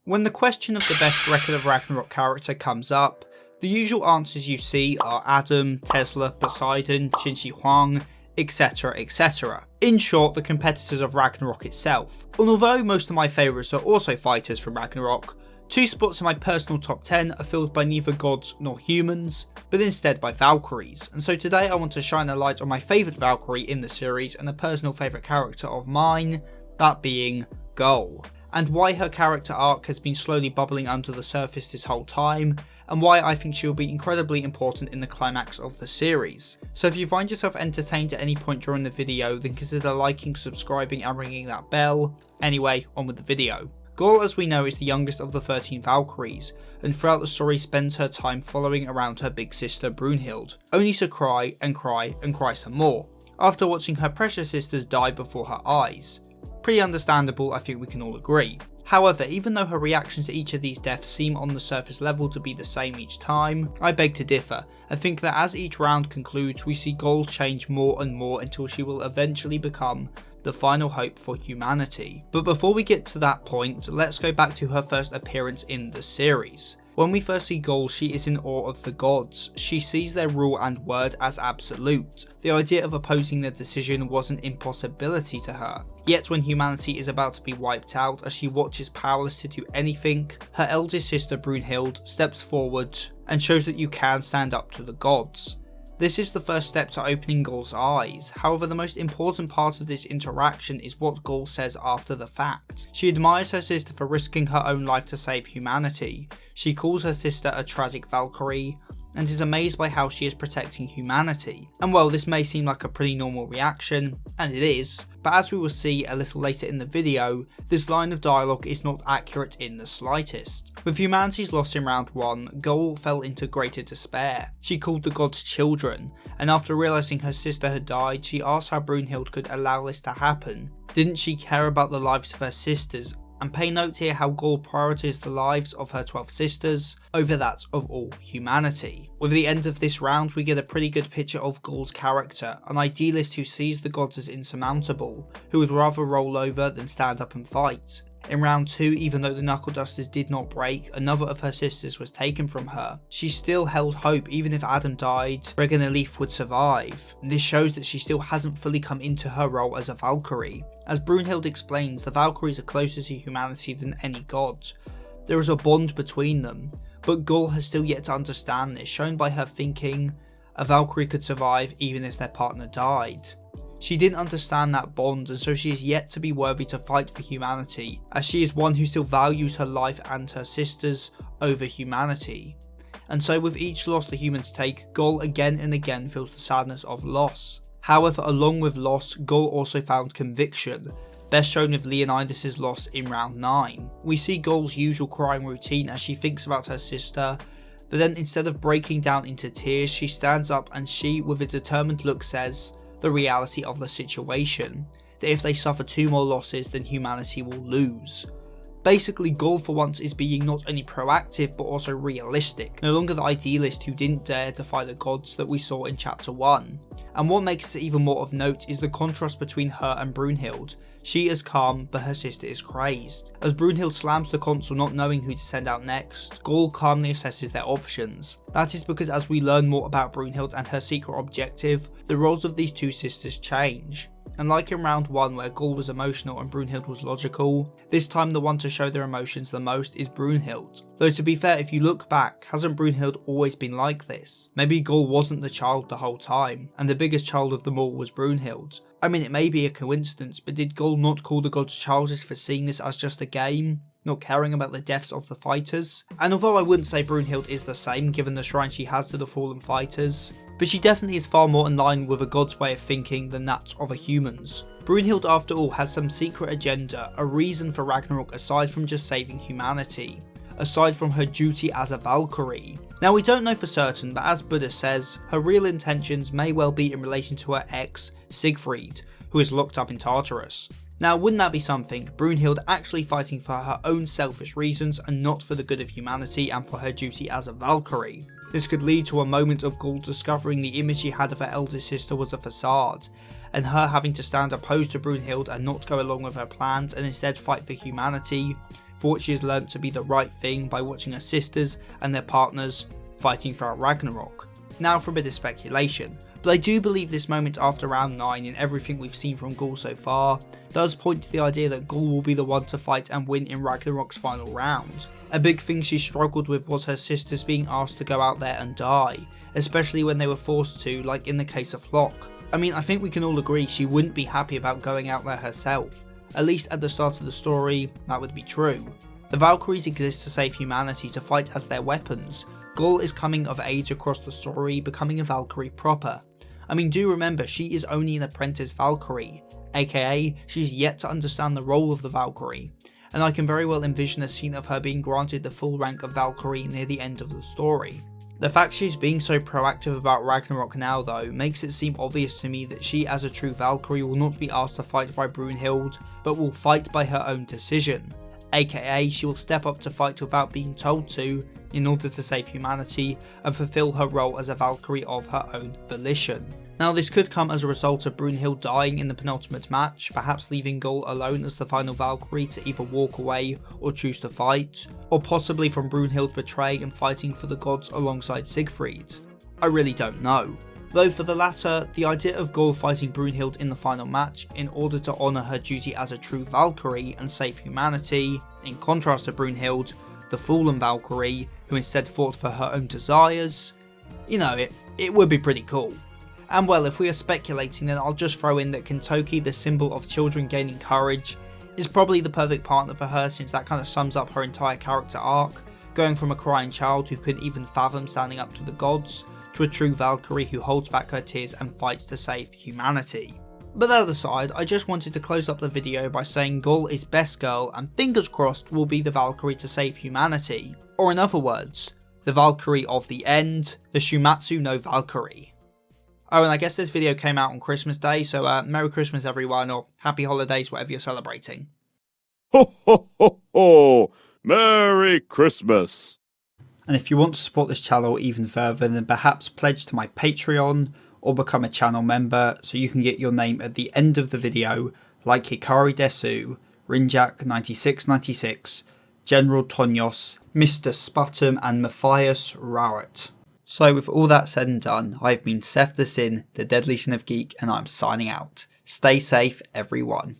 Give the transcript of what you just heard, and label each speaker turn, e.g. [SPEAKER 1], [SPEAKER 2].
[SPEAKER 1] When the question of the best Record of Ragnarok character comes up, the usual answers you see are Adam, Tesla, Poseidon, Qin Huang, etc, etc. In short, the competitors of Ragnarok itself. And although most of my favourites are also fighters from Ragnarok, 2 spots in my personal top 10 are filled by neither gods nor humans, but instead by Valkyries, and so today I want to shine a light on my favourite Valkyrie in the series and a personal favourite character of mine, that being Göll, and why her character arc has been slowly bubbling under the surface this whole time, and why I think she will be incredibly important in the climax of the series. So if you find yourself entertained at any point during the video, then consider liking, subscribing and ringing that bell. Anyway, on with the video. Göll, as we know, is the youngest of the 13 Valkyries, and throughout the story spends her time following around her big sister Brunhild, only to cry and cry and cry some more, after watching her precious sisters die before her eyes. Pretty understandable, I think we can all agree. However, even though her reactions to each of these deaths seem on the surface level to be the same each time, I beg to differ, and think that as each round concludes we see Göll change more and more until she will eventually become the final hope for humanity. But before we get to that point, let's go back to her first appearance in the series. When we first see Göll, she is in awe of the gods. She sees their rule and word as absolute. The idea of opposing their decision was an impossibility to her. Yet when humanity is about to be wiped out as she watches powerless to do anything, her eldest sister Brunhild steps forward and shows that you can stand up to the gods. This is the first step to opening Göll's eyes. However, the most important part of this interaction is what Göll says after the fact. She admires her sister for risking her own life to save humanity. She calls her sister a tragic Valkyrie, and is amazed by how she is protecting humanity. And well, this may seem like a pretty normal reaction, and it is, but as we will see a little later in the video, this line of dialogue is not accurate in the slightest. With humanity's loss in round 1, Göll fell into greater despair. She called the gods children, and after realising her sister had died, she asked how Brunhild could allow this to happen. Didn't she care about the lives of her sisters? And pay note here how Göll prioritised the lives of her 12 sisters over that of all humanity. With the end of this round, we get a pretty good picture of Göll's character, an idealist who sees the gods as insurmountable, who would rather roll over than stand up and fight. In round 2, even though the knuckle dusters did not break, another of her sisters was taken from her. She still held hope. Even if Adam died, Regin and Leif would survive. And this shows that she still hasn't fully come into her role as a Valkyrie. As Brunhild explains, the Valkyries are closer to humanity than any god. There is a bond between them, but Göll has still yet to understand this, shown by her thinking a Valkyrie could survive even if their partner died. She didn't understand that bond, and so she is yet to be worthy to fight for humanity, as she is one who still values her life and her sisters over humanity. And so with each loss the humans take, Göll again and again feels the sadness of loss. However, along with loss, Göll also found conviction, best shown with Leonidas' loss in round 9. We see Göll's usual crying routine as she thinks about her sister, but then instead of breaking down into tears, she stands up and she, with a determined look, says the reality of the situation, that if they suffer 2 more losses then humanity will lose. Basically, Göll for once is being not only proactive but also realistic, no longer the idealist who didn't dare defy the gods that we saw in chapter 1. And what makes it even more of note is the contrast between her and Brunhild. She is calm, but her sister is crazed. As Brunhild slams the console not knowing who to send out next, Göll calmly assesses their options. That is because as we learn more about Brunhild and her secret objective, the roles of these 2 sisters change. And like in round 1 where Göll was emotional and Brunhild was logical, this time the one to show their emotions the most is Brunhild. Though to be fair, if you look back, hasn't Brunhild always been like this? Maybe Göll wasn't the child the whole time, and the biggest child of them all was Brunhild. I mean, it may be a coincidence, but did Göll not call the gods childish for seeing this as just a game? Not caring about the deaths of the fighters? And although I wouldn't say Brunhild is the same given the shrine she has to the fallen fighters, but she definitely is far more in line with a god's way of thinking than that of a human's. Brunhild after all has some secret agenda, a reason for Ragnarok aside from just saving humanity, aside from her duty as a Valkyrie. Now we don't know for certain, but as Buddha says, her real intentions may well be in relation to her ex, Siegfried, who is locked up in Tartarus. Now wouldn't that be something, Brunhild actually fighting for her own selfish reasons and not for the good of humanity and for her duty as a Valkyrie. This could lead to a moment of Göll discovering the image she had of her elder sister was a facade, and her having to stand opposed to Brunhild and not go along with her plans and instead fight for humanity, for what she has learnt to be the right thing by watching her sisters and their partners fighting throughout Ragnarok. Now for a bit of speculation, but I do believe this moment after round 9 and everything we've seen from Göll so far does point to the idea that Göll will be the one to fight and win in Ragnarok's final round. A big thing she struggled with was her sisters being asked to go out there and die, especially when they were forced to, like in the case of Locke. I mean, I think we can all agree she wouldn't be happy about going out there herself. At least at the start of the story, that would be true. The Valkyries exist to save humanity, to fight as their weapons. Göll is coming of age across the story, becoming a Valkyrie proper. I mean, do remember, she is only an apprentice Valkyrie, aka she's yet to understand the role of the Valkyrie, and I can very well envision a scene of her being granted the full rank of Valkyrie near the end of the story. The fact she's being so proactive about Ragnarok now though makes it seem obvious to me that she as a true Valkyrie will not be asked to fight by Brunhild, but will fight by her own decision, aka she will step up to fight without being told to in order to save humanity and fulfill her role as a Valkyrie of her own volition. Now this could come as a result of Brunhild dying in the penultimate match, perhaps leaving Göll alone as the final Valkyrie to either walk away or choose to fight, or possibly from Brunhild betraying and fighting for the gods alongside Siegfried. I really don't know. Though for the latter, the idea of Göll fighting Brunhild in the final match in order to honour her duty as a true Valkyrie and save humanity, in contrast to Brunhild, the fallen Valkyrie, who instead fought for her own desires, you know, it would be pretty cool. And well, if we are speculating, then I'll just throw in that Kentoki, the symbol of children gaining courage, is probably the perfect partner for her, since that kind of sums up her entire character arc, going from a crying child who couldn't even fathom standing up to the gods, to a true Valkyrie who holds back her tears and fights to save humanity. But that aside, I just wanted to close up the video by saying Göll is best girl and fingers crossed will be the Valkyrie to save humanity. Or in other words, the Valkyrie of the end, the Shumatsu no Valkyrie. Oh, and I guess this video came out on Christmas Day, so Merry Christmas everyone, or Happy Holidays, whatever you're celebrating.
[SPEAKER 2] Ho ho ho ho! Merry Christmas!
[SPEAKER 1] And if you want to support this channel even further, then perhaps pledge to my Patreon, or become a channel member, so you can get your name at the end of the video, like Hikari Desu, Rinjak9696, General Tonyos, Mr. Sputum, and Matthias Rowett. So with all that said and done, I've been Seth the Sin, the Deadly Sin of Geek, and I'm signing out. Stay safe, everyone.